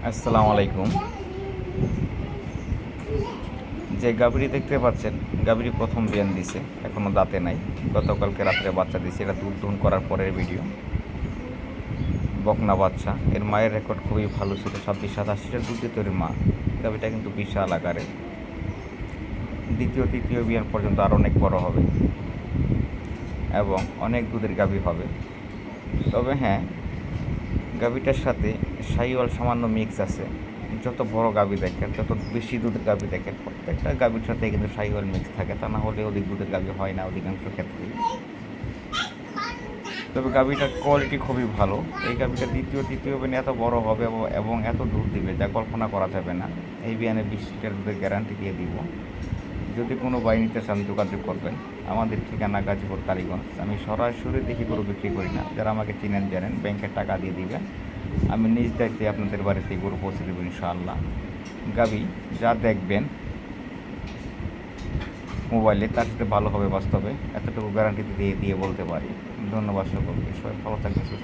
আসসালামু আলাইকুম। যে গাভীটি দেখতে পাচ্ছেন, গাভীটি প্রথম বিয়ান দিছে, এখনও দাঁতে নাই। গতকালকে রাত্রে বাচ্চা দিছে, এটা দুধ দহন করার পরের ভিডিও। বকনা বাচ্চা, এর মায়ের রেকর্ড খুবই ভালো ছিল, 26-27 দুধ দিত এর মা। গাভীটা কিন্তু বিশাল আকারে, দ্বিতীয় তৃতীয় বিয়ান পর্যন্ত আরও অনেক বড় হবে এবং অনেক দুধের গাভী হবে। তবে হ্যাঁ, গাভীটার সাথে শাহিওয়াল সামান্য মিক্স আছে। যত বড় গাভী দেখেন, যত বেশি দুধের গাভী দেখেন, প্রত্যেকটা গাভীর সাথে কিন্তু শাহিওয়াল মিক্স থাকে, তা না হলে অধিক দুধের গাভী হয় না অধিকাংশ ক্ষেত্রেই। তবে গাভীটার কোয়ালিটি খুবই ভালো। এই গাভীটা দ্বিতীয় তৃতীয় বিয়ানে এত বড় হবে এবং এত দুধ দিবে যা কল্পনা করা যাবে না। এই বিয়ানে 20 লিটার দুধের গ্যারান্টি দিয়ে দিব। যদি কোনো বাই নিতে চান যোগাযোগ করবেন। আমাদের ঠিকানা গাজীপুর কালীগঞ্জ। আমি সরাসরি দেখি গরু বিক্রি করি না, যারা আমাকে চিনেন জানেন, ব্যাংকের টাকা দিয়ে দিবেন, আমি নিজ দায়িত্বে আপনাদের বাড়িতে গরু পৌঁছে দেবো ইনশাআল্লাহ। গাভী যা দেখবেন মোবাইলে তার সাথে ভালো হবে বাস্তবে, এতটুকু গ্যারান্টি দিয়ে বলতে পারি। ধন্যবাদ সকলকে, সবাই ভালো থাকবেন।